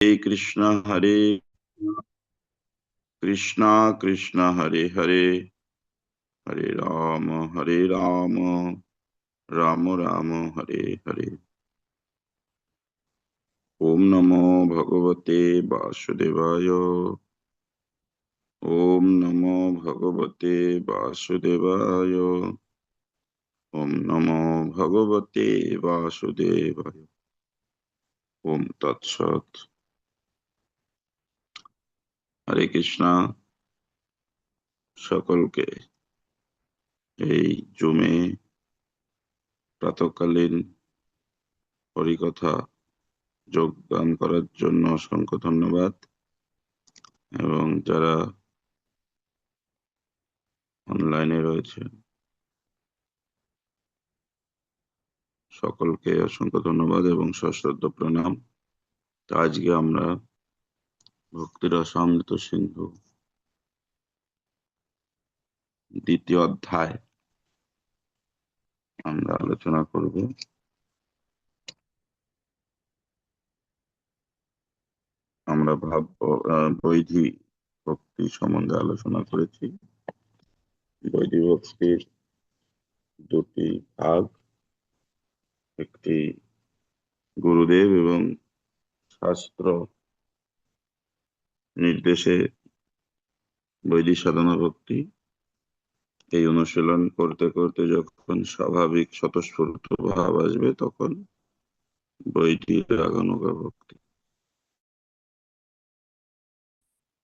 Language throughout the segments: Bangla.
हरे कृष्णा कृष्णा हरे हरे हरे राम राम राम हरे हरे। ओम नमो भगवते वासुदेवाय। ओम नमो भगवते वासुदेवाय। ओम नमो भगवते वासुदेवाय। ओम तत्सत। हरे কৃষ্ণা। সকলকে এই জুমে প্রাতঃকালীন হরিকথা যোগদান করার জন্য অসংখ্য ধন্যবাদ। এবং যারা অনলাইনে রয়েছে সকলকে অসংখ্য ধন্যবাদ এবং সশ্রদ্ধ প্রণাম। তো আজকে আমরা ভক্তিরসামৃত সিন্ধু দ্বিতীয় অধ্যায় আমরা আলোচনা করব। আমরা বৈধি ভক্তি সম্বন্ধে আলোচনা করেছি। বৈধি ভক্তির দুটি ভাগ, একটি গুরুদেব এবং শাস্ত্র নির্দেশে বৈদিক সাধনা ভক্তি। এই অনুশীলন করতে করতে যখন স্বাভাবিক স্বতঃস্ফূর্ত ভাব আসবে তখন বৈদিক রাগানুগা ভক্তি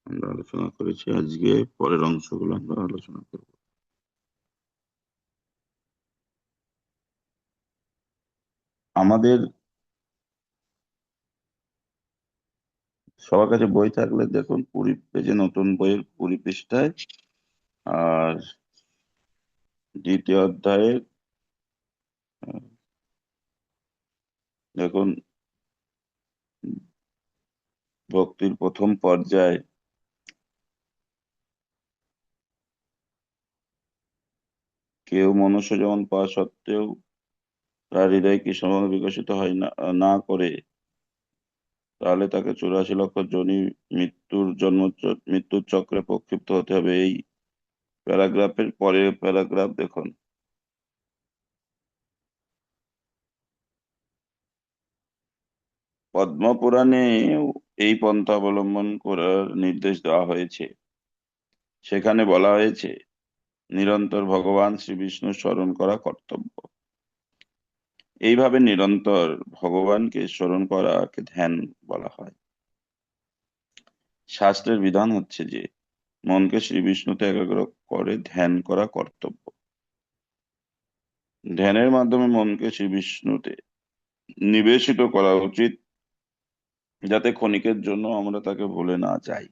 আমরা আলোচনা করেছি। আজকে পরের অংশগুলো আমরা আলোচনা করব। আমাদের সবার কাছে বই থাকলে দেখুন 20 পেজে, নতুন বইয়ের 20 পৃষ্ঠায়, আর দ্বিতীয় অধ্যায়ের দেখুন ভক্তির প্রথম পর্যায়ে কেউ মনুষ্য যেমন পাওয়া সত্ত্বেও তার হৃদয় কৃষ্ণভাবে বিকশিত হয় না না করে, তাহলে তাকে 84 লক্ষ যোনি মৃত্যুর চক্রে প্রক্ষিপ্ত হতে হবে। এই প্যারাগ্রাফের পরের প্যারাগ্রাফ দেখুন। পদ্মপুরাণে এই পন্থা অবলম্বন করার নির্দেশ দেওয়া হয়েছে। সেখানে বলা হয়েছে নিরন্তর ভগবান শ্রী বিষ্ণু স্মরণ করা কর্তব্য। এইভাবে নিরন্তর ভগবানকে স্মরণ করাকে ধ্যান বলা হয়। শাস্ত্রের বিধান হচ্ছে যে মনকে শ্রী বিষ্ণুতে একাগ্র করে ধ্যান করা কর্তব্য। ধ্যানের মাধ্যমে মনকে শ্রী বিষ্ণুতে নিবেশিত করা উচিত, যাতে ক্ষণিকের জন্য আমরা তাকে ভুলে না যাই।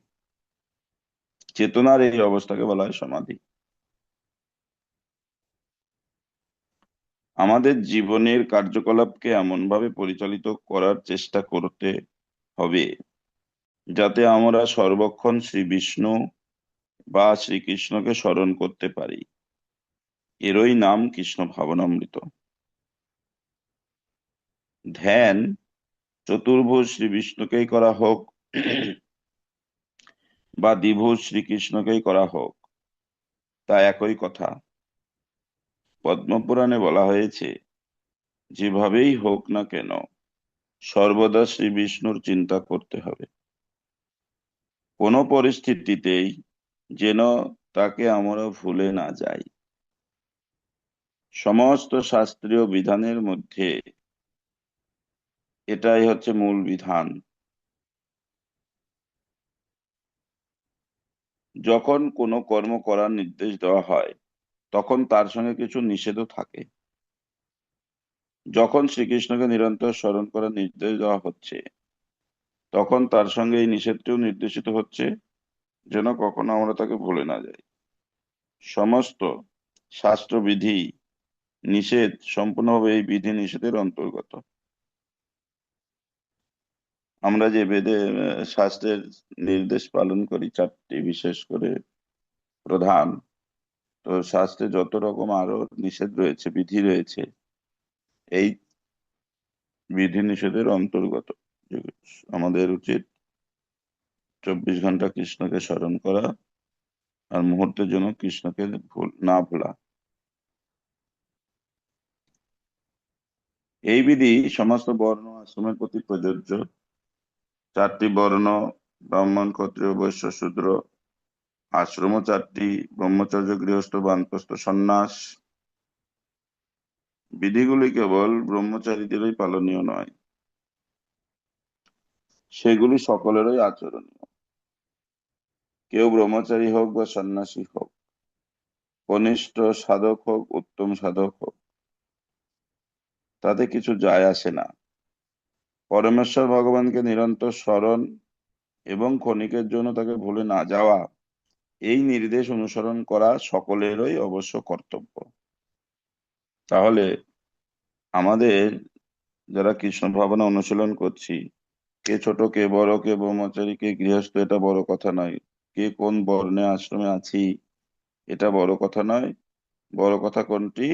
চেতনার এই অবস্থাকে বলা হয় সমাধি। আমাদের জীবনের কার্যকলাপকে এমনভাবে পরিচালিত করার চেষ্টা করতে হবে যাতে আমরা সর্বক্ষণ শ্রী বিষ্ণু বা শ্রীকৃষ্ণকে স্মরণ করতে পারি। এরই নাম কৃষ্ণ ভাবনামৃত। ধ্যান চতুর্ভুজ শ্রী বিষ্ণুকেই করা হোক বা দ্বিভুজ শ্রীকৃষ্ণকেই করা হোক, তা একই কথা। পদ্মপুরাণে বলা হয়েছে যেভাবেই হোক না কেন সর্বদা শ্রী বিষ্ণুর চিন্তা করতে হবে। কোনো পরিস্থিতিতেই যেন তাকে আমরা ভুলে না যাই। সমস্ত শাস্ত্রীয় বিধানের মধ্যে এটাই হচ্ছে মূল বিধান। যখন কোনো কর্ম করার নির্দেশ দেওয়া হয় তখন তার সঙ্গে কিছু নিষেধও থাকে। যখন শ্রীকৃষ্ণকে নিরন্তর স্মরণ করার নির্দেশ দেওয়া হচ্ছে তখন তার সঙ্গে এই নিষেধটিও নির্দেশিত হচ্ছে, যেন কখনো আমরা তাকে ভুলে না যাই। সমস্ত শাস্ত্রবিধি নিষেধ সম্পূর্ণভাবে এই বিধি নিষেধের অন্তর্গত। আমরা যে বেদে শাস্ত্রের নির্দেশ পালন করি চারটি বিশেষ করে প্রধান, তো শাস্ত্রে যত রকম আরো নিষেধ রয়েছে, বিধি রয়েছে, এই বিধি নিষেধের অন্তর্গত। আমাদের উচিত 24 ঘন্টা কৃষ্ণকে স্মরণ করা আর মুহূর্তের জন্য কৃষ্ণকে না ভোলা। এই বিধি সমস্ত বর্ণ আশ্রমের প্রতি প্রযোজ্য। 4টি বর্ণ, ব্রাহ্মণ, ক্ষত্রিয়, বৈশ্য, শূদ্র, আশ্রম 4টি, ব্রহ্মচর্য, গৃহস্থ, বানপ্রস্থ, সন্ন্যাস। বিধিগুলি কেবল ব্রহ্মচারীদেরই পালনীয় নয়, সেগুলি সকলেরই আচরণীয়। কেউ ব্রহ্মচারী হোক বা সন্ন্যাসী হোক, কনিষ্ঠ সাধক হোক, উত্তম সাধক হোক, তাতে কিছু যায় আসে না। পরমেশ্বর ভগবানকে নিরন্তর স্মরণ এবং ক্ষণিকের জন্য তাকে ভুলে না যাওয়া, এই নির্দেশ অনুসরণ করা সকলেরই অবশ্য কর্তব্য। তাহলে আমাদের যারা কৃষ্ণ ভাবনা অনুশীলন করছি, কে ছোট কে বড়, কে ব্রহ্মচারী কে গৃহস্থ, এটা বড় কথা নয়। কে কোন বর্ণে আশ্রমে আছি, এটা বড় কথা নয়। বড় কথা কোনটি?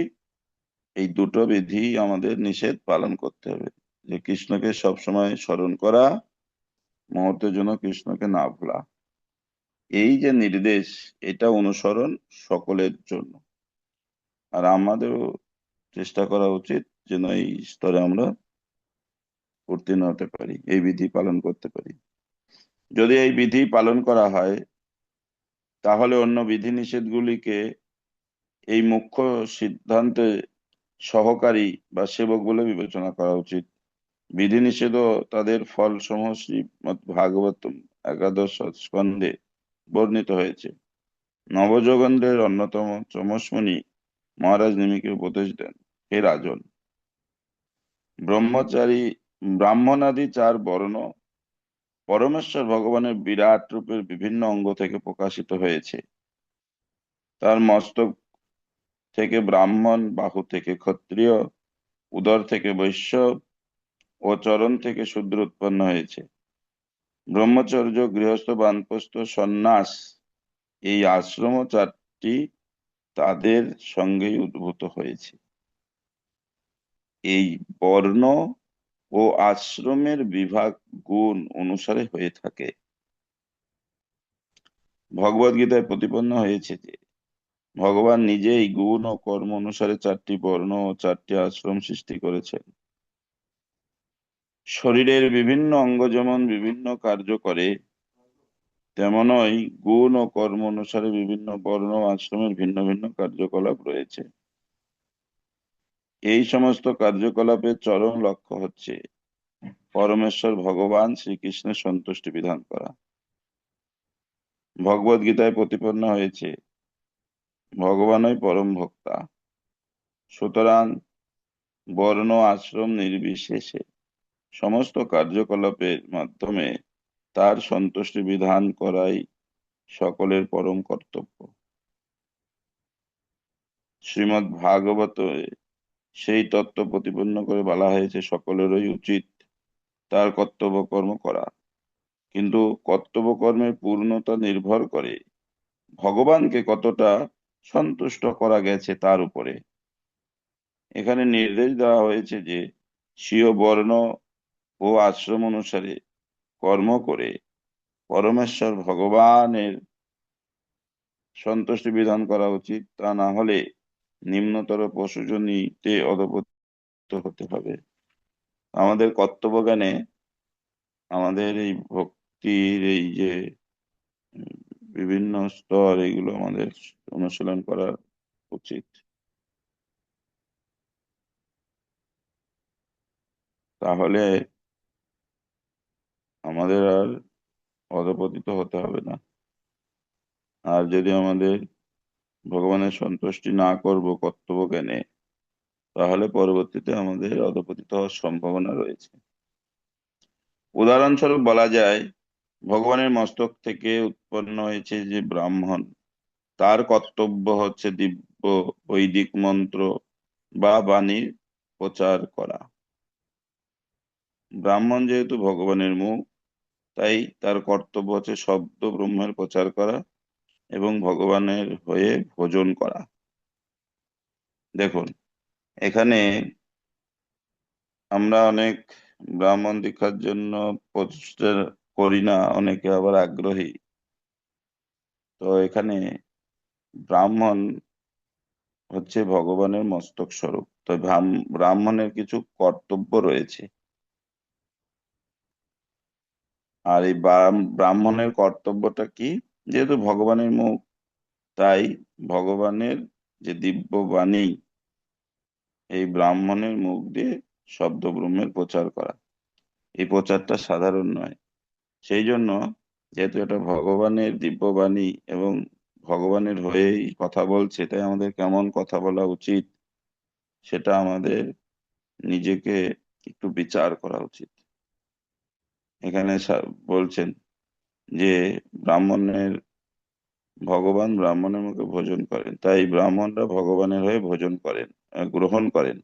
এই দুটো বিধি আমাদের নিষেধ পালন করতে হবে, যে কৃষ্ণকে সবসময় স্মরণ করা, মুহূর্তের জন্য কৃষ্ণকে না ভোলা। এই যে নির্দেশ, এটা অনুসরণ সকলের জন্য। আর আমাদেরও চেষ্টা করা উচিত যেন এই স্তরে আমরা উত্তীর্ণ হতে পারি, এই বিধি পালন করতে পারি। যদি এই বিধি পালন করা হয়, তাহলে অন্য বিধি নিষেধগুলিকে এই মুখ্য সিদ্ধান্তে সহকারী বা সেবক বলে বিবেচনা করা উচিত। বিধিনিষেধ ও তাদের ফলসমূহ শ্রীমদ্ ভাগবতম 11 স্কন্ধে বর্ণিত হয়েছে। নবযোগেন্দ্রের অন্যতম চমসমুনি মহারাজ নিমিকে উপদেশ দেন, হে রাজন, ব্রহ্মচারী ব্রাহ্মণাদি 4 বর্ণ পরমেশ্বর ভগবানের বিরাট রূপের বিভিন্ন অঙ্গ থেকে প্রকাশিত হয়েছে। তার মস্তক থেকে ব্রাহ্মণ, বাহু থেকে ক্ষত্রিয়, উদর থেকে বৈশ্য ও চরণ থেকে শূদ্র উৎপন্ন হয়েছে। ব্রহ্মচর্য, গৃহস্থ, বানপ্রস্থ, সন্ন্যাস, এই আশ্রম 4টি তাদের সঙ্গেই উদ্ভূত হয়েছে। এই বর্ণ ও আশ্রমের বিভাগ গুণ অনুসারে হয়ে থাকে। ভগবদ গীতায় প্রতিপন্ন হয়েছে যে ভগবান নিজেই গুণ ও কর্ম অনুসারে 4টি বর্ণ ও 4টি আশ্রম সৃষ্টি করেছেন। শরীরের বিভিন্ন অঙ্গ যেমন বিভিন্ন কার্য করে, তেমনই গুণ ও কর্ম অনুসারে বিভিন্ন বর্ণ ও আশ্রমের ভিন্ন ভিন্ন কার্যকলাপ রয়েছে। এই সমস্ত কার্যকলাপের চরম লক্ষ্য হচ্ছে পরমেশ্বর ভগবান শ্রীকৃষ্ণের সন্তুষ্টি বিধান করা। ভগবদ গীতায় প্রতিপন্ন হয়েছে ভগবানই পরম ভোক্তা। সুতরাং বর্ণ আশ্রম নির্বিশেষে সমস্ত কার্যকলাপের মাধ্যমে তার সন্তুষ্টি বিধান করাই সকলের পরম কর্তব্য। শ্রীমদ্ ভাগবত সেই তত্ত্ব প্রতিপন্ন করে বলা হয়েছে সকলেরই উচিত তার কর্তব্য কর্ম করা, কিন্তু কর্তব্য কর্মের পূর্ণতা নির্ভর করে ভগবানকে কতটা সন্তুষ্ট করা গেছে তার উপরে। এখানে নির্দেশ দেওয়া হয়েছে যে স্বীয় বর্ণ ও আশ্রম অনুসারে কর্ম করে পরমেশ্বর ভগবানের সন্তুষ্টি বিধান করা উচিত, তা না হলে নিম্নতর পশুজনীতে অধঃপতিত হতে হবে। আমাদের কর্তব্য জ্ঞানে আমাদের এই ভক্তির এই যে উম, বিভিন্ন স্তর, এগুলো আমাদের অনুশীলন করা উচিত। তাহলে আমাদের আর অধঃপতিত হতে হবে না। আর যদি আমাদের ভগবানের সন্তুষ্টি না করব কর্তব্য জ্ঞানে, তাহলে পরবর্তীতে আমাদের অধঃপতিত হওয়ার সম্ভাবনা রয়েছে। উদাহরণস্বরূপ বলা যায়, ভগবানের মস্তক থেকে উৎপন্ন হয়েছে যে ব্রাহ্মণ, তার কর্তব্য হচ্ছে দিব্য বৈদিক মন্ত্র বা বাণীর প্রচার করা। ব্রাহ্মণ যেহেতু ভগবানের মুখ, তাই তার কর্তব্য হচ্ছে শব্দ ব্রহ্মের প্রচার করা এবং ভগবানের হয়ে ভোজন করা। দেখুন, এখানে আমরা অনেক ব্রাহ্মণ দীক্ষার জন্য প্রচেষ্টা করি না, অনেকে আবার আগ্রহী। তো এখানে ব্রাহ্মণ হচ্ছে ভগবানের মস্তক স্বরূপ, তো ব্রাহ্মণের কিছু কর্তব্য রয়েছে। আর এই ব্রাহ্মণের কর্তব্যটা কি? যেহেতু ভগবানের মুখ, তাই ভগবানের যে দিব্য বাণী, এই ব্রাহ্মণের মুখ দিয়ে শব্দ ব্রহ্মের প্রচার করা, এই প্রচারটা সাধারণ নয়। সেই জন্য, যেহেতু এটা ভগবানের দিব্য বাণী এবং ভগবানের হয়েই কথা বলছে, তাই আমাদের কেমন কথা বলা উচিত সেটা আমাদের নিজেকে একটু বিচার করা উচিত। এখানে বলছেন যে ব্রাহ্মণের ভগবান ব্রাহ্মণের মুখে ভোজন করেন, তাই ব্রাহ্মণরা ভগবানের হয়ে ভোজন করেন, গ্রহণ করেন।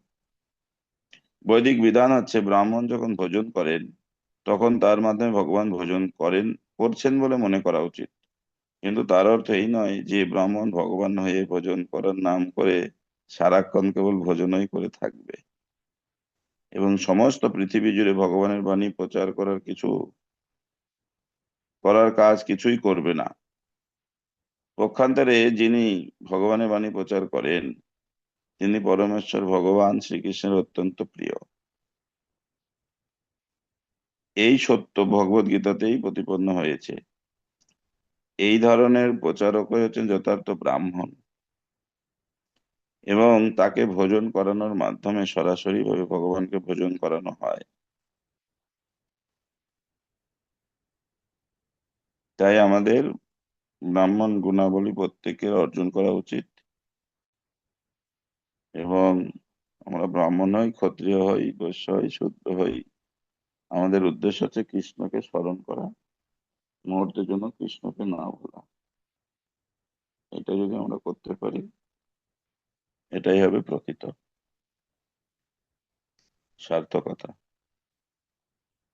বৈদিক বিধান হচ্ছে ব্রাহ্মণ যখন ভোজন করেন, তখন তার মাধ্যমে ভগবান ভোজন করছেন বলে মনে করা উচিত। কিন্তু তার অর্থ এই নয় যে ব্রাহ্মণ ভগবান হয়ে ভোজন করার নাম করে সারাক্ষণ কেবল ভোজনই করে থাকবে এবং সমস্ত পৃথিবী জুড়ে ভগবানের বাণী প্রচার করার কাজ কিছুই করবে না। পক্ষান্তরে যিনি ভগবানের বাণী প্রচার করেন, তিনি পরমেশ্বর ভগবান শ্রীকৃষ্ণের অত্যন্ত প্রিয়। এই সত্য ভগবদ গীতাতেই প্রতিপন্ন হয়েছে। এই ধরনের প্রচারকই হচ্ছেন যথার্থ ব্রাহ্মণ, এবং তাকে ভোজন করানোর মাধ্যমে সরাসরি ভাবে ভগবানকে ভোজন করানো হয়। তাই আমাদের ব্রাহ্মণ গুণাবলী প্রত্যেকের অর্জন করা উচিত। এবং আমরা ব্রাহ্মণ হই, ক্ষত্রিয় হই, বৈশ্য হই, শূদ্র হই, আমাদের উদ্দেশ্য হচ্ছে কৃষ্ণকে স্মরণ করা, মুহূর্তের জন্য কৃষ্ণকে না ভোলা। এটা যদি আমরা করতে পারি, এটাই হবে প্রকৃত সার্থকতা।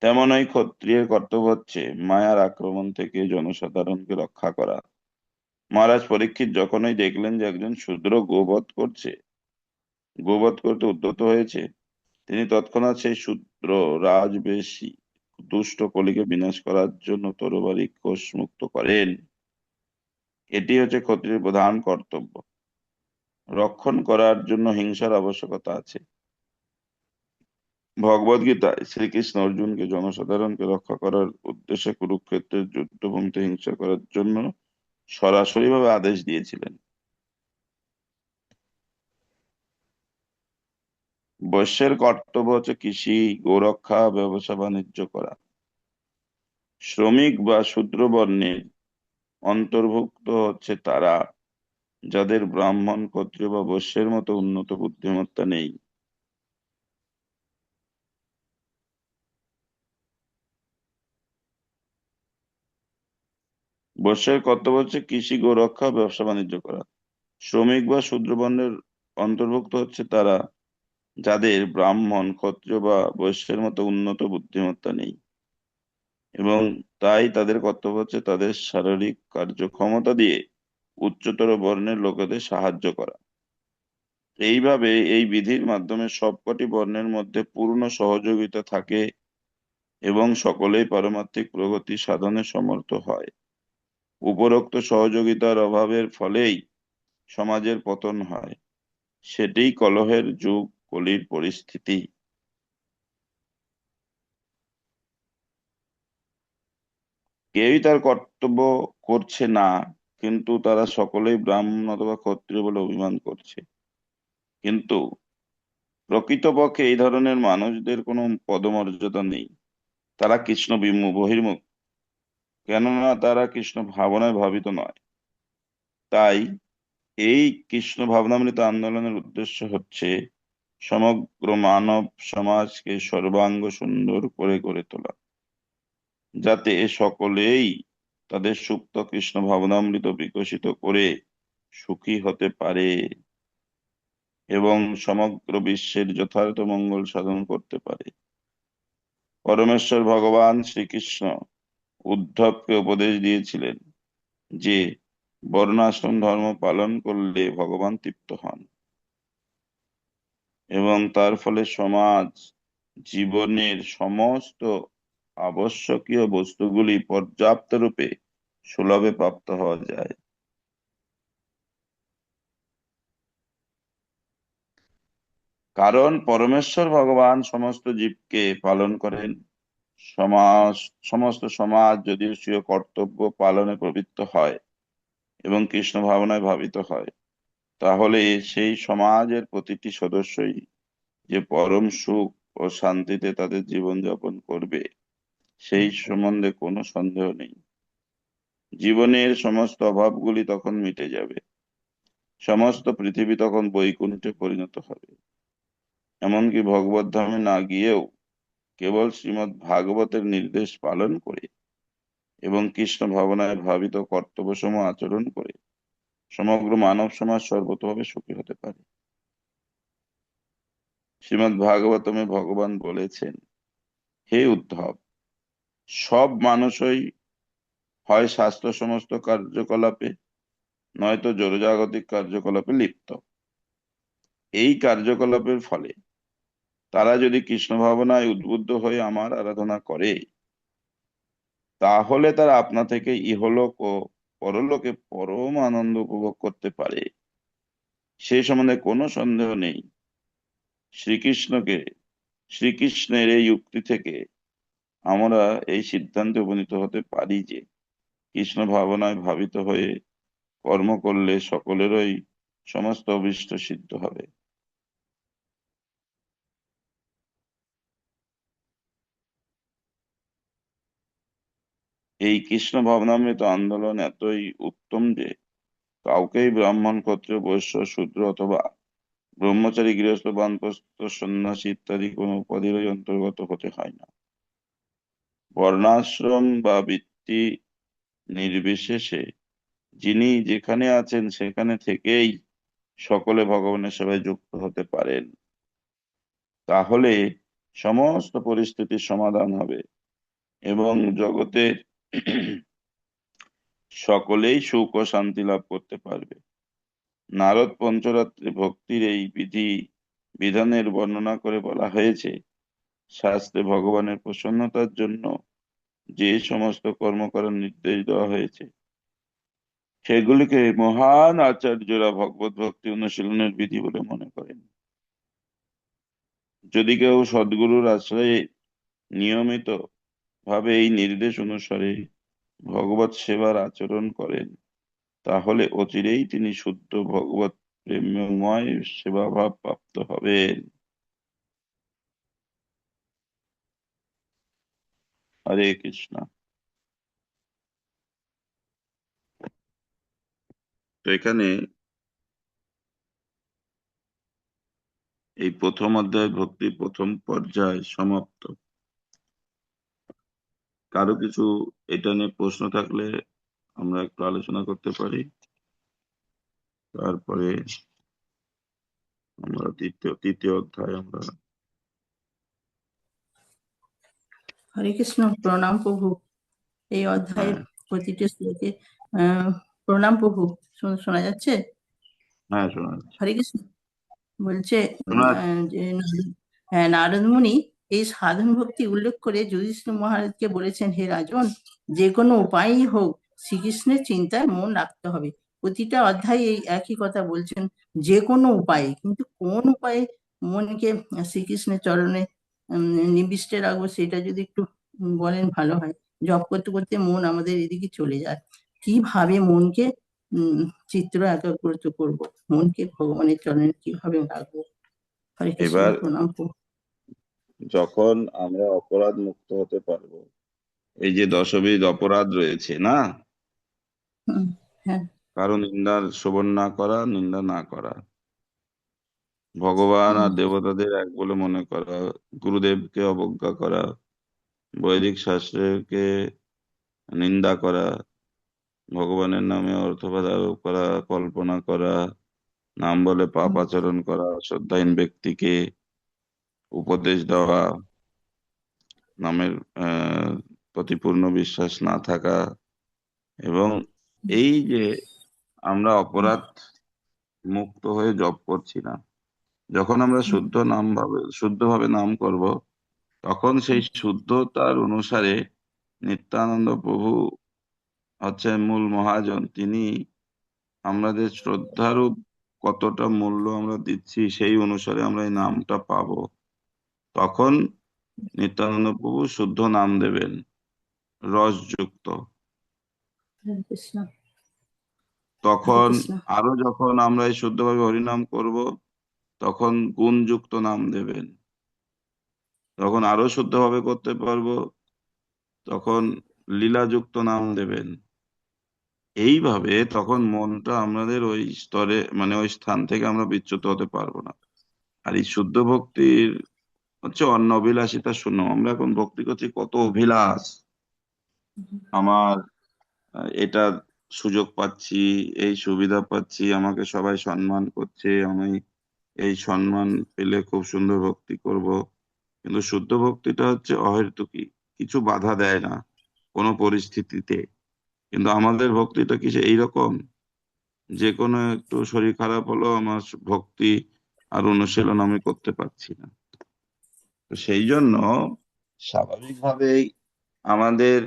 তেমনই ক্ষত্রিয়ের কর্তব্য হচ্ছে মায়ার আক্রমণ থেকে জনসাধারণকে রক্ষা করা। মহারাজ পরীক্ষিত যখনই দেখলেন যে একজন শূদ্র গোবধ করতে উদ্যত হয়েছে, তিনি তৎক্ষণাৎ সেই শূদ্র রাজবেশী দুষ্ট কলিকে বিনাশ করার জন্য তরবারি কোষ মুক্ত করেন। এটি হচ্ছে ক্ষত্রিয়ের প্রধান কর্তব্য। রক্ষণ করার জন্য হিংসার আবশ্যকতা আছে। ভগবদ গীতায় শ্রীকৃষ্ণ অর্জুনকে জনসাধারণকে রক্ষা করার উদ্দেশ্যে কুরুক্ষেত্রের যুদ্ধভূমিতে হিংসা করার জন্য সরাসরি ভাবে আদেশ দিয়েছিলেন। বৈশ্যের কর্তব্য হচ্ছে কৃষি, গোরক্ষা, ব্যবসা বাণিজ্য করা। শ্রমিক বা শূদ্র বর্ণের অন্তর্ভুক্ত হচ্ছে তারা যাদের ব্রাহ্মণ, ক্ষত্রিয় বা বৈশ্যের মতো উন্নত বুদ্ধিমত্তা নেই। বৈশ্যের কর্তব্য হচ্ছে কৃষি, গোরক্ষা, ব্যবসা বাণিজ্য করা। শ্রমিক বা শূদ্র বর্ণের অন্তর্ভুক্ত হচ্ছে তারা যাদের ব্রাহ্মণ, ক্ষত্রিয় বা বৈশ্যের মতো উন্নত বুদ্ধিমত্তা নেই, এবং তাই তাদের কর্তব্য হচ্ছে তাদের শারীরিক কার্যক্ষমতা দিয়ে উচ্চতর বর্ণের লোকেদের সাহায্য করা। এইভাবে এই বিধির মাধ্যমে সবকটি বর্ণের মধ্যে পূর্ণ সহযোগিতা থাকে এবং সকলেই পারমার্থিক প্রগতি সাধনে সমর্থ হয়। উপরোক্ত সহযোগিতার অভাবের ফলেই সমাজের পতন হয়। সেটিই কলহের যুগ, কলির পরিস্থিতি। কেউই তার কর্তব্য করছে না, কিন্তু তারা সকলেই ব্রাহ্মণ অথবা ক্ষত্রিয় বলে অভিমান করছে। কিন্তু প্রকৃতপক্ষে এই ধরনের মানুষদের কোনো পদমর্যাদা নেই। তারা কৃষ্ণ বহির্মুখ, কেননা তারা কৃষ্ণ ভাবনায় ভাবিত নয়। তাই এই কৃষ্ণ ভাবনামৃত আন্দোলনের উদ্দেশ্য হচ্ছে সমগ্র মানব সমাজকে সর্বাঙ্গ সুন্দর করে গড়ে তোলা, যাতে সকলেই তাদের সুপ্ত কৃষ্ণ ভাবনামৃত বিকশিত করে সুখী হতে পারে এবং সমগ্র বিশ্বের যথার্থ মঙ্গল সাধন করতে পারে। পরমেশ্বর ভগবান শ্রীকৃষ্ণ উদ্ধবকে উপদেশ দিয়েছিলেন যে বর্ণাশ্রম ধর্ম পালন করলে ভগবান তৃপ্ত হন এবং তার ফলে সমাজ জীবনের সমস্ত আবশ্যকীয় বস্তুগুলি পর্যাপ্ত রূপে সুলভে প্রাপ্ত হওয়া যায়। কারণ পরমেশ্বর ভগবান সমস্ত জীবকে পালন করেন। সমাজ সমস্ত সমাজ যদিও স্বীয় কর্তব্য পালনে প্রবৃত্ত হয় এবং কৃষ্ণ ভাবনায় ভাবিত হয়, তাহলে সেই সমাজের প্রতিটি সদস্যই যে পরম সুখ ও শান্তিতে তাদের জীবন যাপন করবে, সেই সম্বন্ধে কোনো সন্দেহ নেই। জীবনের সমস্ত অভাবগুলি তখন মিটে যাবে। সমস্ত পৃথিবী তখন বৈকুণ্ঠে পরিণত হবে। এমনকি ভগবত ধামে না গিয়েও কেবল শ্রীমদ্ ভাগবতের নির্দেশ পালন করে এবং কৃষ্ণ ভাবনায় ভাবিত কর্তব্যসমূহ আচরণ করে সমগ্র মানব সমাজ সর্বতভাবে সুখী হতে পারে। শ্রীমদ্ ভাগবতমে ভগবান বলেছেন, হে উদ্ধব, সব মানুষই হয় স্বাস্থ্য সমস্ত কার্যকলাপে নয়তো জড়জাগতিক কার্যকলাপে লিপ্ত। এই কার্যকলাপের ফলে তারা যদি কৃষ্ণ ভাবনায় উদ্বুদ্ধ হয়ে আমার আরাধনা করে, তাহলে তারা আপনা থেকে ইহলোক ও পরলোকে পরম আনন্দ উপভোগ করতে পারে। সেই সম্বন্ধে কোনো সন্দেহ নেই। শ্রীকৃষ্ণকে শ্রীকৃষ্ণের এই উক্তি থেকে আমরা এই সিদ্ধান্তে উপনীত হতে পারি যে কৃষ্ণ ভাবনায় ভাবিত হয়ে কর্ম করলে সকলেরই সমস্ত অভীষ্ট সিদ্ধ হবে। এই কৃষ্ণ ভাবনামৃত আন্দোলন এতই উত্তম যে কাউকেই ব্রাহ্মণ, ক্ষত্রিয়, বৈশ্য, শূদ্র অথবা ব্রহ্মচারী, গৃহস্থ, বানপ্রস্থ, সন্ন্যাসী ইত্যাদি কোনো উপাধিরই অন্তর্গত হতে হয় না। বর্ণাশ্রম বা বৃত্তি নির্বিশেষে যিনি যেখানে আছেন সেখানে থেকেই সকলে ভগবানের সেবায় যুক্ত হতে পারেন। তাহলে সমস্ত পরিস্থিতির সমাধান হবে এবং জগতের সকলেই সুখ ও শান্তি লাভ করতে পারবে। নারদ পঞ্চরাত্রে ভক্তির এই বিধানের বর্ণনা করে বলা হয়েছে, শাস্ত্রে ভগবানের প্রসন্নতার জন্য যে সমস্ত কর্ম করার নির্দেশ দেওয়া হয়েছে সেগুলিকে মহান আচার্যরা ভগবত ভক্তি অনুশীলনের বিধি বলে মনে করেন। যদি কেউ সদ্গুরুর আশ্রয়ে নিয়মিত ভাবে এই নির্দেশ অনুসারে ভগবত সেবার আচরণ করেন, তাহলে অচিরেই তিনি শুদ্ধ ভগবত প্রেমময় সেবাভাব প্রাপ্ত হবেন। হরে কৃষ্ণ। তো এখানে এই প্রথম অধ্যায় ভক্তি প্রথম পর্যায় সমাপ্ত। কারো কিছু এটা নিয়ে প্রশ্ন থাকলে আমরা একটু আলোচনা করতে পারি, তারপরে আমরা তৃতীয় অধ্যায় আমরা। হরে কৃষ্ণ। প্রণাম প্রভু। এই অধ্যায়ের প্রতিটি শ্লোকে প্রণাম প্রভু। শোনা যাচ্ছে? হ্যাঁ, শোনা যাচ্ছে। হরে কৃষ্ণ। বলছে শোনা যাচ্ছে। যে নারদ মুনি এই সাধন ভক্তি উল্লেখ করে যুধিষ্ঠির মহারাজকে বলেছেন, হে রাজন, যে কোনো উপায়ই হোক শ্রীকৃষ্ণের চিন্তায় মন রাখতে হবে। প্রতিটা অধ্যায়ে এই একই কথা বলছেন, যে কোনো উপায়ে। কিন্তু কোন উপায়ে মনকে শ্রীকৃষ্ণের চরণে নিবিষ্টে রাখবো সেটা যদি একটু বলেন ভালো হয়। জপ করতে করতে মন আমাদের এদিকে চলে যায়। কিভাবে মনকে চিত্র একাগ্রত করব, মনকে ভগবানের চরণে কিভাবে রাখবো? হরে কৃষ্ণ। এবার প্রণাম। যখন আমরা অপরাধ মুক্ত হতে পারবো, এই যে দশবিধ অপরাধ রয়েছে না, হ্যাঁ। কারো নিন্দার শোভন না করা, নিন্দা না করা, ভগবান আর দেবতাদের এক বলে মনে করা, গুরুদেবকে অবজ্ঞা করা, বৈদিক শাস্ত্রকে নিন্দা করা, ভগবানের নামে অর্থবাদ আরোপ করা, কল্পনা করা, নাম বলে পাপ আচরণ করা, শ্রদ্ধাহীন ব্যক্তিকে উপদেশ দেওয়া, নামের প্রতি পূর্ণ বিশ্বাস না থাকা, এবং এই যে আমরা অপরাধ মুক্ত হয়ে জপ করছি না, যখন আমরা শুদ্ধভাবে নাম করব, তখন সেই শুদ্ধতার অনুসারে নিত্যানন্দ প্রভু হচ্ছেন মূল মহাজন। তিনি আমাদের শ্রদ্ধারূপ কতটা মূল্য আমরা দিচ্ছি সেই অনুসারে আমরা এই নামটা পাবো। তখন নিত্যানন্দ প্রভু শুদ্ধ নাম দেবেন, রসযুক্ত। হরে কৃষ্ণ। হরে তখন কৃষ্ণ। আরো যখন আমরা এই শুদ্ধভাবে হরিনাম করব, তখন গুণযুক্ত নাম দেবেন। তখন আরো শুদ্ধভাবে করতে পারবো, তখন লীলাযুক্ত নাম দেবেন। এইভাবে তখন মনটা আমাদের ওই স্তরে, মানে ওই স্থান থেকে আমরা বিচ্যুত হতে পারবো না। আর এই শুদ্ধ ভক্তির হচ্ছে অন্য অভিলাষিতা শূন্য। আমরা এখন ভক্তি করছি কত অভিলাষ, আমার এটা সুযোগ পাচ্ছি, এই সুবিধা পাচ্ছি, আমাকে সবাই সম্মান করছে, আমি এই সম্মান পেলে খুব সুন্দর ভক্তি করব। কিন্তু শুদ্ধ ভক্তিটা হচ্ছে অহেতুকী, কিছু বাধা দেয় না কোনো পরিস্থিতিতে। কিন্তু আমাদের ভক্তিটা কি এইরকম, যে কোনো একটু শরীর খারাপ হলো আমার ভক্তি আর অনুশীলন আমি করতে পারছি না। তো সেই জন্য স্বাভাবিকভাবেই আমাদের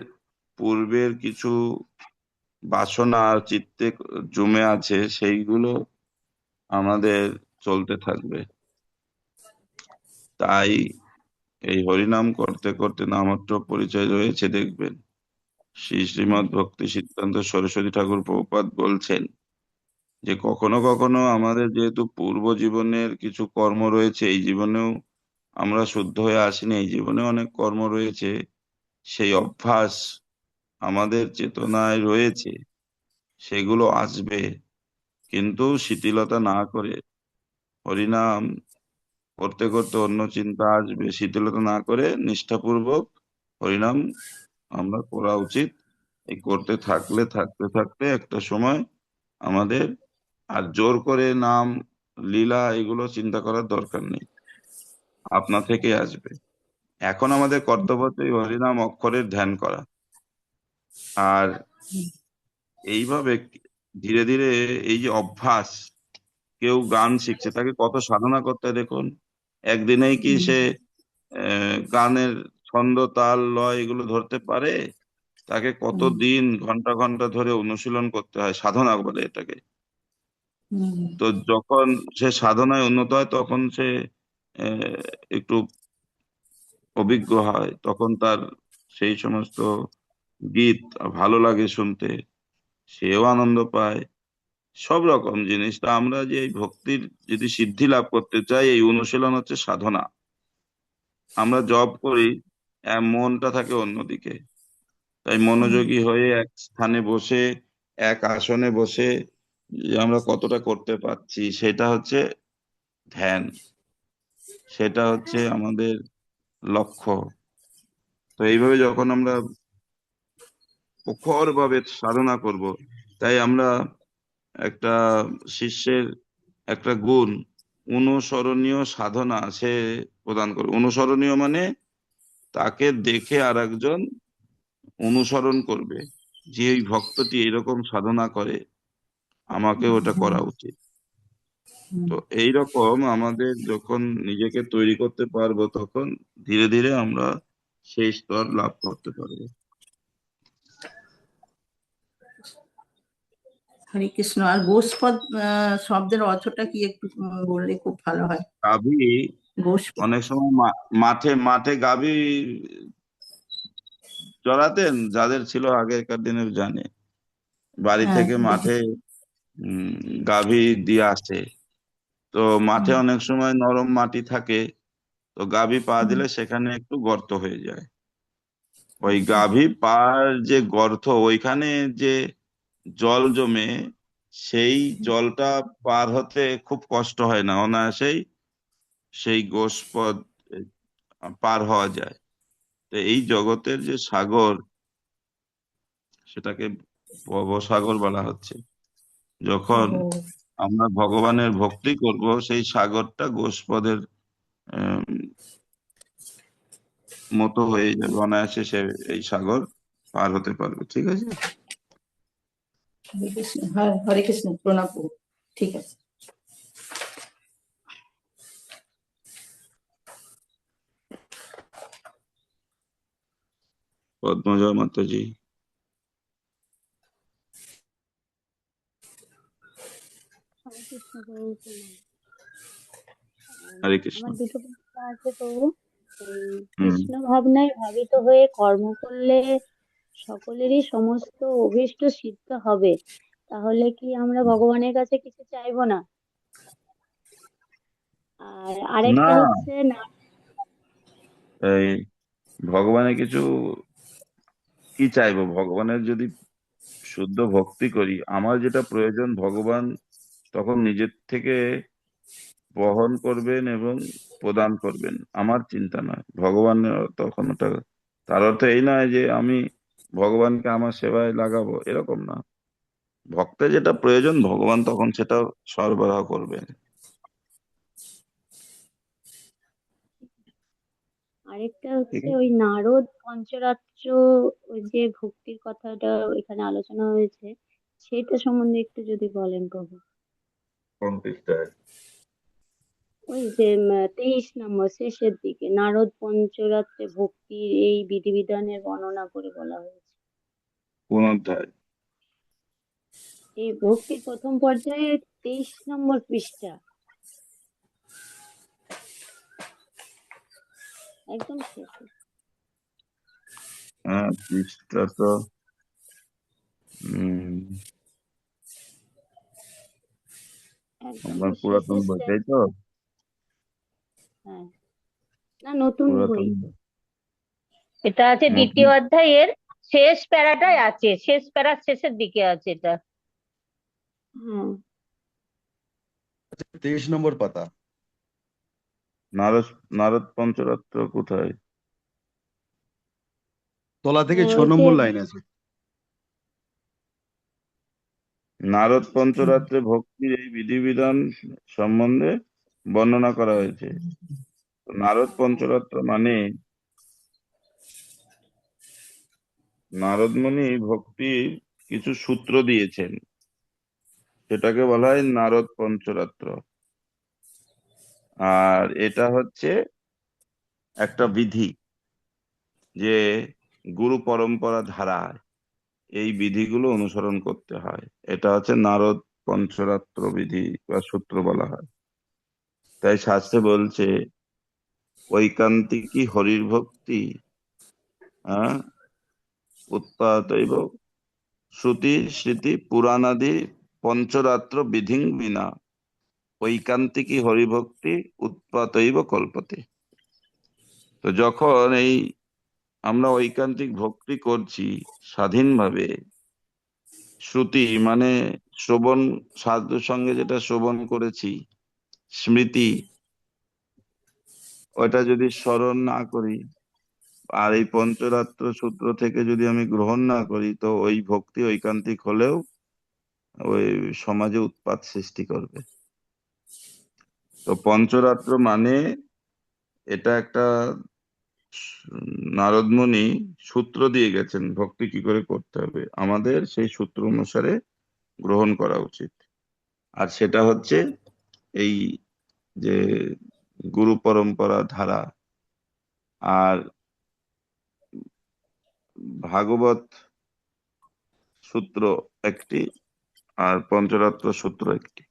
পূর্বের কিছু বাসনা চিত্তে জমে আছে, সেইগুলো আমাদের চলতে থাকবে। তাই এই হরিনাম করতে করতে নামমাত্র পরিচয় রয়েছে, দেখবেন। শ্রী শ্রীমদ্ ভক্তি সিদ্ধান্ত সরস্বতী ঠাকুর প্রভুপাদ বলছেন যে কখনো কখনো আমাদের যেহেতু পূর্ব জীবনের কিছু কর্ম রয়েছে, এই জীবনেও আমরা শুদ্ধ হয়ে আসিনি, এই জীবনে অনেক কর্ম রয়েছে, সেই অভ্যাস আমাদের চেতনায় রয়েছে, সেগুলো আসবে। কিন্তু শিথিলতা না করে হরিনাম করতে করতে অন্য চিন্তা আসবে, শিথিলতা না করে নিষ্ঠাপূর্বক হরিনাম আমরা করা উচিত। এই করতে থাকলে থাকতে থাকতে একটা সময় আমাদের আর জোর করে নাম, লীলা এগুলো চিন্তা করার দরকার নেই, আপনা থেকে আসবে। এখন আমাদের কর্তব্য হচ্ছে এই হরিনাম অক্ষরের ধ্যান করা। আর এইভাবে ধীরে ধীরে এই যে অভ্যাস, কেউ গান শিখছে তাকে কত সাধনা করতে হয় দেখুন। একদিনেই কি সে গানের ছন্দ তাল লয় এগুলো ধরতে পারে? তাকে কত দিন ঘন্টা ঘন্টা ধরে অনুশীলন করতে হয়, সাধনা বলে এটাকে। তো যখন সে সাধনায় উন্নত হয়, তখন সে আহ, একটু অভিজ্ঞ হয়, তখন তার সেই সমস্ত গীত ভালো লাগে শুনতে, সেও আনন্দ পায়। সব রকম জিনিসটা আমরা যে এই ভক্তির যদি সিদ্ধি লাভ করতে চাই, এই অনুশীলন হচ্ছে সাধনা। আমরা জপ করি, মনটা থাকে অন্যদিকে। তাই মনোযোগী হয়ে এক স্থানে বসে, এক আসনে বসে যে আমরা কতটা করতে পারছি সেটা হচ্ছে ধ্যান, সেটা হচ্ছে আমাদের লক্ষ্য। তো এইভাবে যখন আমরা প্রখর ভাবে সাধনা করব, তাই আমরা একটা শিষ্যের একটা গুণ, অনুসরণীয় সাধনা সে প্রদান করবে। অনুসরণীয় মানে তাকে দেখে আর একজন অনুসরণ করবে, যে এই ভক্তটি এরকম সাধনা করে, আমাকে ওটা করা উচিত। তো এইরকম আমাদের যখন নিজেকে তৈরি করতে পারবো, তখন ধীরে ধীরে আমরা সেই স্তর লাভ করতে পারবো। হরে কৃষ্ণ। আর গোস্পদ শব্দের অর্থটা কি একটু বললে খুব ভালো হয়। গাভী গোস্পদ। অনেক সময় মাঠে মাঠে গাভী চড়াতেন, যাদের ছিল আগেকার দিনের জানে, বাড়ি হ্যাঁ, থেকে মাঠে দেখেছি। উম গাভী দিয়ে আসে। তো মাঠে হুম, অনেক সময় নরম মাটি থাকে, তো গাভী পা হুম, দিলে সেখানে একটু গর্ত হয়ে যায়। ওই গাভী পার যে গর্ত, ওইখানে যে জল জমে, সেই জলটা পার হতে খুব কষ্ট হয় না, অনায়াসেই সেই গোষ্পদ পার হওয়া যায়। তো এই জগতের যে সাগর, সেটাকে ভবসাগর বলা হচ্ছে। যখন ও, আমরা ভগবানের ভক্তি করব, সেই সাগরটা গোষ্পদের আহ, মতো হয়ে যাবে, অনায়াসে সে এই সাগর পার হতে পারবে। ঠিক আছে। হরে কৃষ্ণ। হ্যাঁ, হরে কৃষ্ণ, প্রণাম প্রভু। ঠিক আছে। পদ্মজা মাতাজি। হরে কৃষ্ণ প্রভু প্রণাম। হরে কৃষ্ণ। আমার দুটো প্রশ্ন আছে প্রভু। এই হুম। কৃষ্ণ ভাবনায় ভাবিত হয়ে কর্ম করলে সকলেরই সমস্ত অভীষ্ট সিদ্ধ হবে, তাহলে কি আমরা ভগবানের কাছে কিছু চাইবো না? আর আরেকটা না, হচ্ছে না, এই ভগবানের কিছু কি চাইবো? ভগবানের যদি শুদ্ধ ভক্তি করি, আমার যেটা প্রয়োজন ভগবান তখন নিজের থেকে বহন করবেন এবং প্রদান করবেন, আমার চিন্তা নয়। ভগবান তখন ওটা, তার অর্থ এই নয় যে আমি ভগবানকে আমার সেবায় লাগাবো, এরকম না। ভক্তের যেটা প্রয়োজন ভগবান তখন সেটা সরবরাহ করবেন। আরেকটা ঠিক হচ্ছে আছে। ওই নারদ পঞ্চরাত্র, ওই যে ভক্তির কথাটা এখানে আলোচনা হয়েছে, সেটা সম্বন্ধে একটু যদি বলেন প্রভু। কোন পৃষ্ঠায়? ওই যে 23 নম্বর শেষের দিকে নারদ পঞ্চরাত্রে ভক্তির এই বিধিবিধানের বর্ণনা করে বলা হয়েছে। কোন অধ্যায়? এই ভক্তির প্রথম পর্যায়ে 23 নম্বর পৃষ্ঠা, একদম শেষে। হ্যাঁ, পৃষ্ঠা তো একদম আমার পুরাতন শেষের বই, তাই তো? হ্যাঁ, না নতুন বই। পুরাতন বই। এটা আছে নতুন। দ্বিতীয় অধ্যায়ের শেষ প্যারাটায় আছে, শেষ প্যারার শেষের দিকে আছে এটা। হ্যাঁ, 23 নম্বর পাতা। নারদ নারদ পঞ্চরাত্র কোথায়? তলা থেকে ওই যে 6 নম্বর লাইন আছে। নারদ পঞ্চরাত্রে ভক্তির এই বিধিবিধান সম্বন্ধে বর্ণনা করা হয়েছে। তো নারদ পঞ্চরাত্র মানে নারদ মুনি ভক্তির কিছু সূত্র দিয়েছেন, সেটাকে বলা হয় নারদ পঞ্চরাত্র। আর এটা হচ্ছে একটা বিধি, যে গুরু পরম্পরা ধারায় এই বিধিগুলো অনুসরণ করতে হয়। এটা হচ্ছে নারদ পঞ্চরাত্র বিধি বা সূত্র বলা হয়। তাই শাস্ত্রে বলছে ঐকান্তিকী হরির ভক্তি, হ্যাঁ, উৎপাদৈব শ্রুতি স্মৃতি পুরাণাদি পঞ্চরাত্র বিধিং বিনা ঐকান্তিকী হরিভক্তি উৎপাতৈব কল্পতে। তো যখন এই আমরা ঐকান্তিক ভক্তি করছি স্বাধীনভাবে, শ্রুতি মানে শ্রবণ, সাধুর সঙ্গে যেটা শ্রবণ করেছি, স্মৃতি, ওটা যদি স্মরণ না করি, আর এই পঞ্চরাত্র সূত্র থেকে যদি আমি গ্রহণ না করি, তো ওই ভক্তি ঐকান্তিক হলেও ওই সমাজে উৎপাত সৃষ্টি করবে। তো পঞ্চরাত্র মানে এটা একটা নারদ মুনি সূত্র দিয়ে গেছেন ভক্তি কি করে করতে হবে, আমাদের সেই সূত্র অনুসারে গ্রহণ করা উচিত। আর সেটা হচ্ছে এই যে গুরু পরম্পরা ধারা, আর ভাগবত সূত্র একটি, আর পঞ্চরাত্র সূত্র একটি।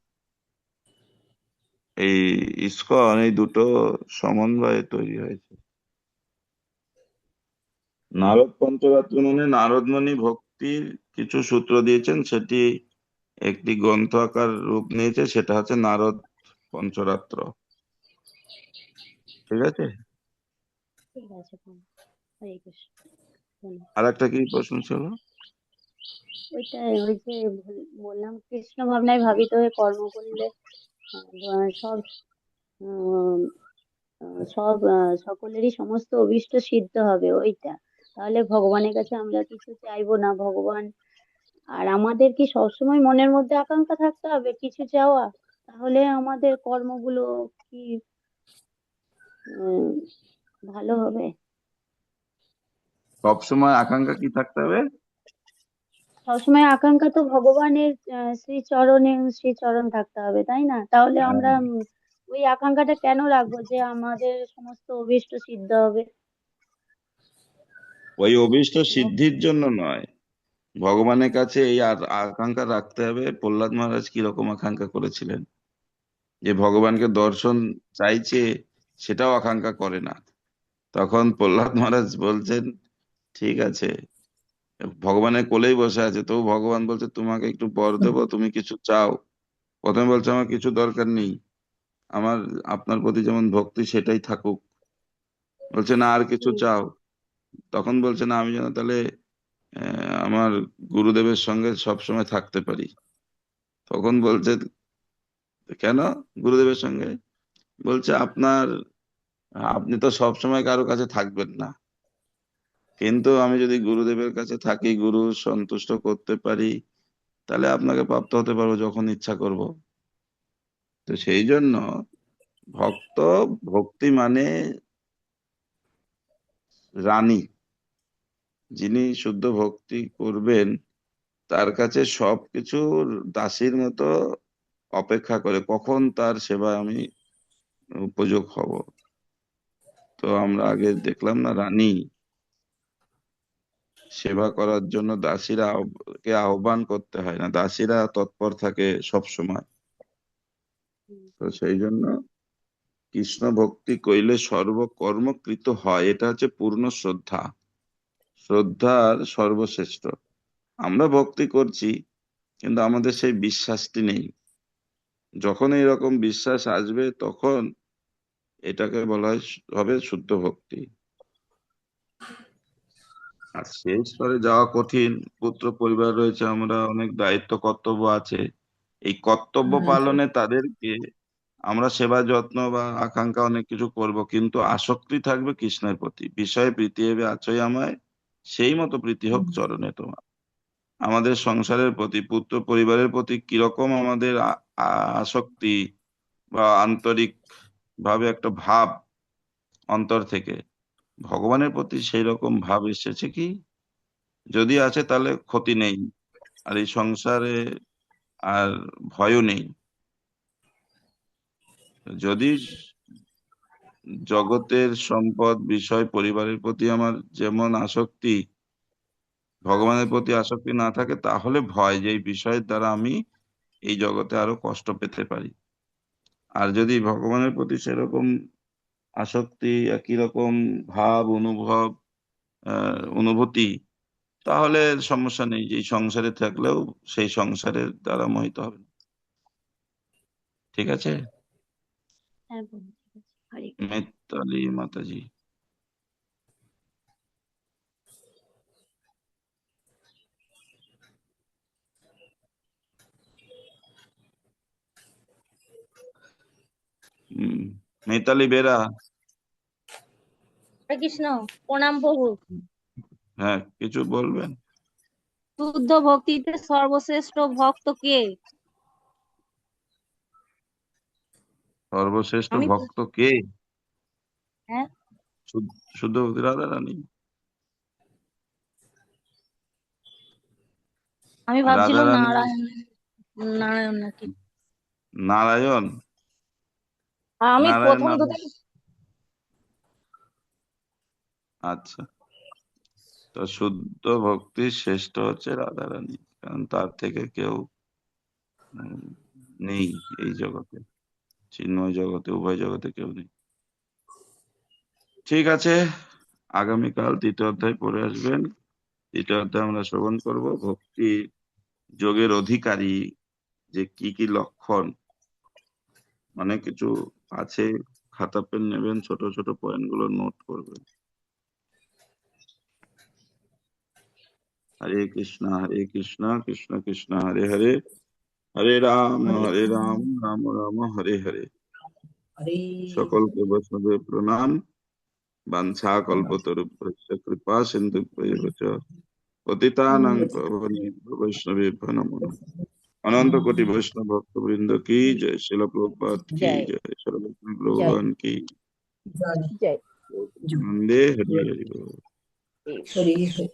এই ইসকন এই দুটো সমন্বয়ে তৈরি হয়েছে। নারদ পঞ্চরাত্র মানে নারদ মুনি ভক্তির কিছু সূত্র দিয়েছেন, সেটি একটি গ্রন্থ আকার রূপ নিয়েছে, সেটা হচ্ছে নারদ পঞ্চরাত্র। ঠিক আছে। ঠিক আছে প্রভু। হরে কৃষ্ণ প্রণাম। আর একটা কি প্রশ্ন ছিল? ওইটাই, ওই যে বললাম কৃষ্ণ ভাবনায় ভাবিত হয়ে কর্ম করলে সব উম, সকলেরই সমস্ত অভীষ্ট সিদ্ধ হবে, ওইটা। তাহলে ভগবানের কাছে আমরা কিছু চাইবো না, ভগবান। আর আমাদের কি সবসময় মনের মধ্যে আকাঙ্ক্ষা থাকতে হবে কিছু চাওয়া? তাহলে আমাদের কর্মগুলো কি উম, ভালো হবে? সবসময় আকাঙ্ক্ষা কি থাকতে হবে? সবসময় আকাঙ্ক্ষা তো ভগবানের শ্রীচরণ থাকতে হবে, তাই না? তাহলে হ্যাঁ, আমরা ওই আকাঙ্ক্ষাটা কেন রাখবো যে আমাদের সমস্ত অভীষ্ট সিদ্ধ হবে? ওই অভীষ্ট সিদ্ধির জন্য নয়, ভগবানের কাছে এই আকাঙ্ক্ষা রাখতে হবে। প্রহ্লাদ মহারাজ কিরকম আকাঙ্ক্ষা করেছিলেন, যে ভগবানকে দর্শন চাইছে, সেটাও আকাঙ্ক্ষা করে না। তখন প্রহ্লাদ মহারাজ বলছেন, ঠিক আছে, ভগবানের কোলেই বসে আছে, তো ভগবান বলছে তোমাকে একটু বর দেবো, তুমি কিছু চাও। প্রথমে বলছে আমার কিছু দরকার নেই, আমার আপনার প্রতি যেমন ভক্তি সেটাই থাকুক। বলছে না আর কিছু হুম, চাও। তখন বলছে না আমি যেন তাহলে আমার গুরুদেবের সঙ্গে সব সময় থাকতে পারি। তখন বলছে কেন গুরুদেবের সঙ্গে? বলছে আপনি তো সব সময় কারো কাছে থাকবেন না, কিন্তু আমি যদি গুরুদেবের কাছে থাকি, গুরু সন্তুষ্ট করতে পারি, তাহলে আপনাকে প্রাপ্ত হতে পারবো যখন ইচ্ছা করব। তো সেই জন্য ভক্ত, ভক্তি মানে রানী, যিনি শুদ্ধ ভক্তি করবেন তার কাছে সবকিছুর দাসীর মতো অপেক্ষা করে, কখন তার সেবায় আমি উপযোগ হব। তো আমরা আগে দেখলাম না, রানী সেবা করার জন্য দাসীরা কে আহ্বান করতে হয় না, দাসীরা তৎপর থাকে সব সময়। হুম, তো সেই জন্য কৃষ্ণ ভক্তি কইলে সর্বকর্মকৃত হয়, এটা হচ্ছে পূর্ণ শ্রদ্ধা, শ্রদ্ধার সর্বশ্রেষ্ঠ। আমরা ভক্তি করছি কিন্তু আমাদের সেই বিশ্বাসটি নেই। যখন এইরকম বিশ্বাস আসবে তখন এটাকে বলা হবে শুদ্ধ ভক্তি। আর সেই স্তরে যাওয়া কঠিন। পুত্র পরিবার রয়েছে, আমরা অনেক দায়িত্ব কর্তব্য আছে, এই কর্তব্য পালনে তাদেরকে আমরা সেবা যত্ন বা আকাঙ্ক্ষা অনেক কিছু করব, কিন্তু আসক্তি থাকবে কৃষ্ণের প্রতি। বিষয়ে প্রীতি হবে আছই আমায়, সেই মতো প্রীতি হোক চরণে তোমার। আমাদের সংসারের প্রতি, পুত্র পরিবারের প্রতি কিরকম আমাদের আসক্তি বা আন্তরিক ভাবে একটা ভাব অন্তর থেকে, ভগবানের প্রতি সেই রকম ভাব এসেছে কি? যদি আছে তাহলে ক্ষতি নেই, আর এই সংসারে আর ভয়ও নেই। যদি জগতের সম্পদ বিষয় পরিবারের প্রতি আমার যেমন আসক্তি, ভগবানের প্রতি আসক্তি না থাকে, তাহলে ভয় যে এই বিষয়ের দ্বারা আমি এই জগতে আরো কষ্ট পেতে পারি। আর যদি ভগবানের প্রতি সেরকম আসক্তি, একই রকম ভাব অনুভব, অনুভূতি, তাহলে সমস্যা নেই, যে এই সংসারে থাকলেও সেই সংসারের দ্বারা মোহিত হবে না। ঠিক আছে। হ্যাঁ বলুন, ঠিক আছে, হরে কৃষ্ণ। মিতালি মাতাজি। হম। মিতালি বেরা। হরে কৃষ্ণ। প্রণাম প্রভু। হ্যাঁ, কিছু বলবেন? শুদ্ধ ভক্তিতে সর্বশ্রেষ্ঠ ভক্ত কে? সর্বশ্রেষ্ঠ আমি ভক্ত কে? হ্যাঁ, শুদ্ধ ভক্তি রাধা রানী। আমি রাধা ভাবছিলাম রানী নারায়ণ, নারায়ণ নাকি। নারায়ণ। আমি নারায়ণ প্রথম নারায়ণ। দুটো আচ্ছা, তো শুদ্ধ ভক্তি শ্রেষ্ঠ হচ্ছে রাধা রানী, কারণ তার থেকে কেউ উম, নেই এই জগতে, চিন্ময় জগতে, উভয় জগতে কেউ নেই। ঠিক আছে, আগামীকাল তৃতীয় অধ্যায় পড়ে আসবেন। তৃতীয় অধ্যায় আমরা শ্রবণ করব, ভক্তি যোগের অধিকারী যে কি কি লক্ষণ, অনেক কিছু আছে। খাতা পেন নেবেন, ছোট ছোট পয়েন্ট গুলো নোট করবেন। হরে কৃষ্ণ কৃষ্ণ কৃষ্ণ হরে হরে, হরে রাম রাম রাম হরে হরে। হরে সকলকে বৈষ্ণবের প্রণাম। বাঞ্ছা কল্পতরুভ্যশ্চ কৃপা সিন্ধুভ্যেব চ পতিতানাং পাবনেভ্যো বৈষ্ণবেভ্যো নমো নমঃ। অনন্ত কোটি বৈষ্ণব ভক্ত বৃন্দ কি জয়, শিল প্রভুপাদ কি জয় জয়, সর্বত্র জয় ভগবান কি জয় জয়। নন্দে হরি হরি বল। হরে হরে।